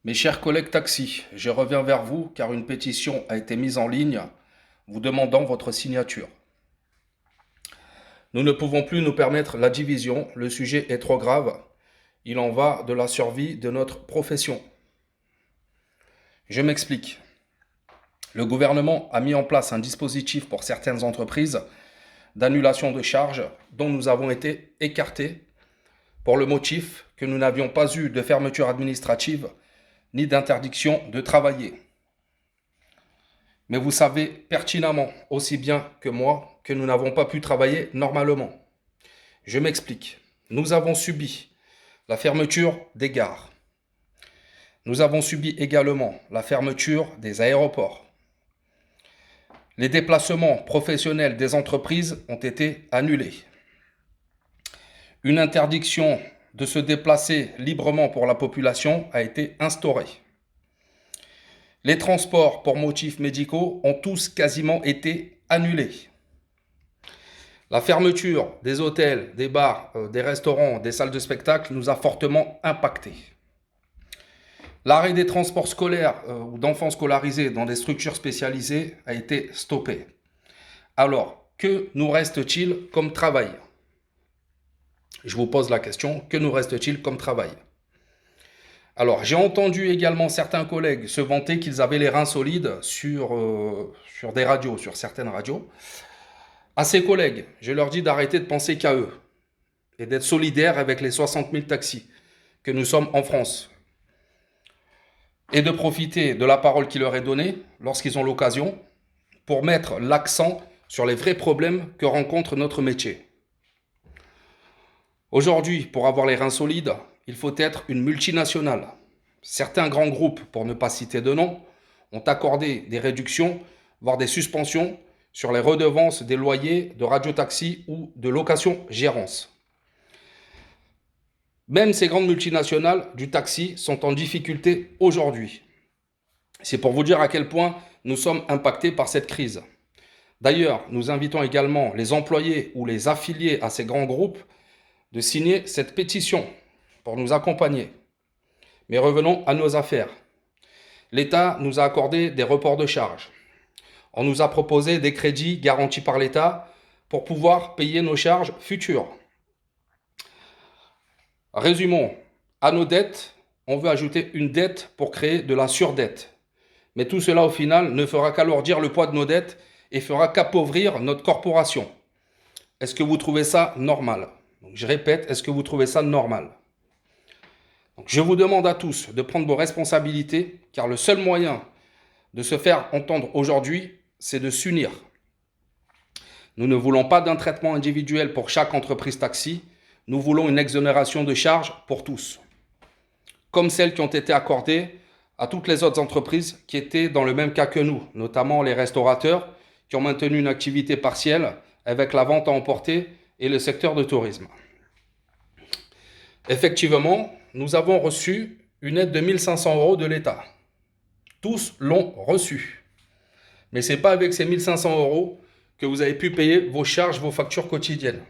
Mes chers collègues taxis, je reviens vers vous car une pétition a été mise en ligne vous demandant votre signature. Nous ne pouvons plus nous permettre la division, le sujet est trop grave, il en va de la survie de notre profession. Je m'explique. Le gouvernement a mis en place un dispositif pour certaines entreprises d'annulation de charges dont nous avons été écartés pour le motif que nous n'avions pas eu de fermeture administrative ni d'interdiction de travailler. Mais vous savez pertinemment, aussi bien que moi, que nous n'avons pas pu travailler normalement. Je m'explique. Nous avons subi la fermeture des gares. Nous avons subi également la fermeture des aéroports. Les déplacements professionnels des entreprises ont été annulés. Une interdiction de se déplacer librement pour la population a été instaurée. Les transports pour motifs médicaux ont tous quasiment été annulés. La fermeture des hôtels, des bars, des restaurants, des salles de spectacle nous a fortement impactés. L'arrêt des transports scolaires ou d'enfants scolarisés dans des structures spécialisées a été stoppé. Alors, que nous reste-t-il comme travail ? Je vous pose la question, que nous reste-t-il comme travail ? Alors, j'ai entendu également certains collègues se vanter qu'ils avaient les reins solides sur des radios, sur certaines radios. À ces collègues, je leur dis d'arrêter de penser qu'à eux et d'être solidaires avec les 60 000 taxis que nous sommes en France et de profiter de la parole qui leur est donnée lorsqu'ils ont l'occasion pour mettre l'accent sur les vrais problèmes que rencontre notre métier. Aujourd'hui, pour avoir les reins solides, il faut être une multinationale. Certains grands groupes, pour ne pas citer de nom, ont accordé des réductions, voire des suspensions sur les redevances des loyers de radiotaxi ou de location-gérance. Même ces grandes multinationales du taxi sont en difficulté aujourd'hui. C'est pour vous dire à quel point nous sommes impactés par cette crise. D'ailleurs, nous invitons également les employés ou les affiliés à ces grands groupes de signer cette pétition pour nous accompagner. Mais revenons à nos affaires. L'État nous a accordé des reports de charges. On nous a proposé des crédits garantis par l'État pour pouvoir payer nos charges futures. Résumons, à nos dettes, on veut ajouter une dette pour créer de la surdette. Mais tout cela, au final, ne fera qu'alourdir le poids de nos dettes et fera qu'appauvrir notre corporation. Est-ce que vous trouvez ça normal ? Donc, je répète, est-ce que vous trouvez ça normal ? Donc, je vous demande à tous de prendre vos responsabilités, car le seul moyen de se faire entendre aujourd'hui, c'est de s'unir. Nous ne voulons pas d'un traitement individuel pour chaque entreprise taxi, nous voulons une exonération de charges pour tous, comme celles qui ont été accordées à toutes les autres entreprises qui étaient dans le même cas que nous, notamment les restaurateurs qui ont maintenu une activité partielle avec la vente à emporter et le secteur du tourisme. Effectivement, nous avons reçu une aide de 1 500 € de l'État. Tous l'ont reçu. Mais ce n'est pas avec ces 1 500 € que vous avez pu payer vos charges, vos factures quotidiennes.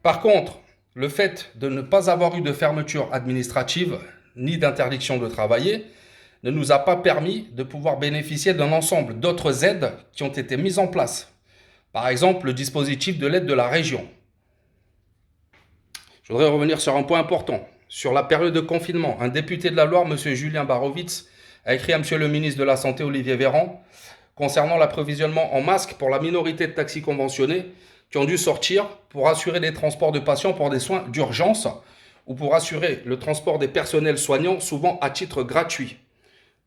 Par contre, le fait de ne pas avoir eu de fermeture administrative ni d'interdiction de travailler ne nous a pas permis de pouvoir bénéficier d'un ensemble d'autres aides qui ont été mises en place. Par exemple, le dispositif de l'aide de la région. Je voudrais revenir sur un point important. Sur la période de confinement, un député de la Loire, M. Julien Barovitz, a écrit à M. le ministre de la Santé, Olivier Véran, concernant l'approvisionnement en masques pour la minorité de taxis conventionnés qui ont dû sortir pour assurer les transports de patients pour des soins d'urgence ou pour assurer le transport des personnels soignants, souvent à titre gratuit,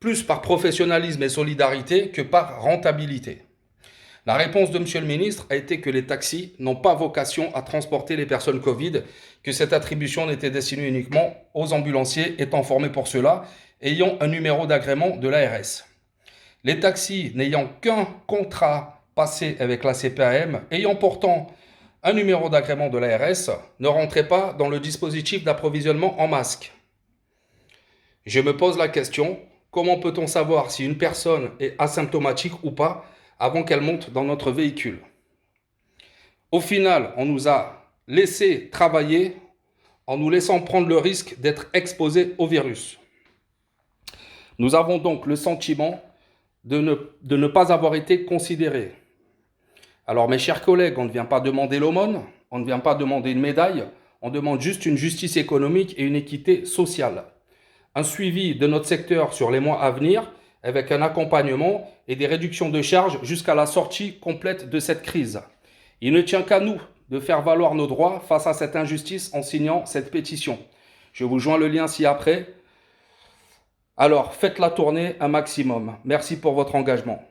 plus par professionnalisme et solidarité que par rentabilité. La réponse de M. le ministre a été que les taxis n'ont pas vocation à transporter les personnes Covid, que cette attribution n'était destinée uniquement aux ambulanciers étant formés pour cela, ayant un numéro d'agrément de l'ARS. Les taxis n'ayant qu'un contrat passé avec la CPAM, ayant pourtant un numéro d'agrément de l'ARS, ne rentraient pas dans le dispositif d'approvisionnement en masques. Je me pose la question, comment peut-on savoir si une personne est asymptomatique ou pas avant qu'elle monte dans notre véhicule ? Au final, on nous a laissé travailler en nous laissant prendre le risque d'être exposés au virus. Nous avons donc le sentiment de ne pas avoir été considérés. Alors mes chers collègues, on ne vient pas demander l'aumône, on ne vient pas demander une médaille, on demande juste une justice économique et une équité sociale. Un suivi de notre secteur sur les mois à venir, avec un accompagnement et des réductions de charges jusqu'à la sortie complète de cette crise. Il ne tient qu'à nous de faire valoir nos droits face à cette injustice en signant cette pétition. Je vous joins le lien ci-après. Alors, faites la tournée un maximum. Merci pour votre engagement.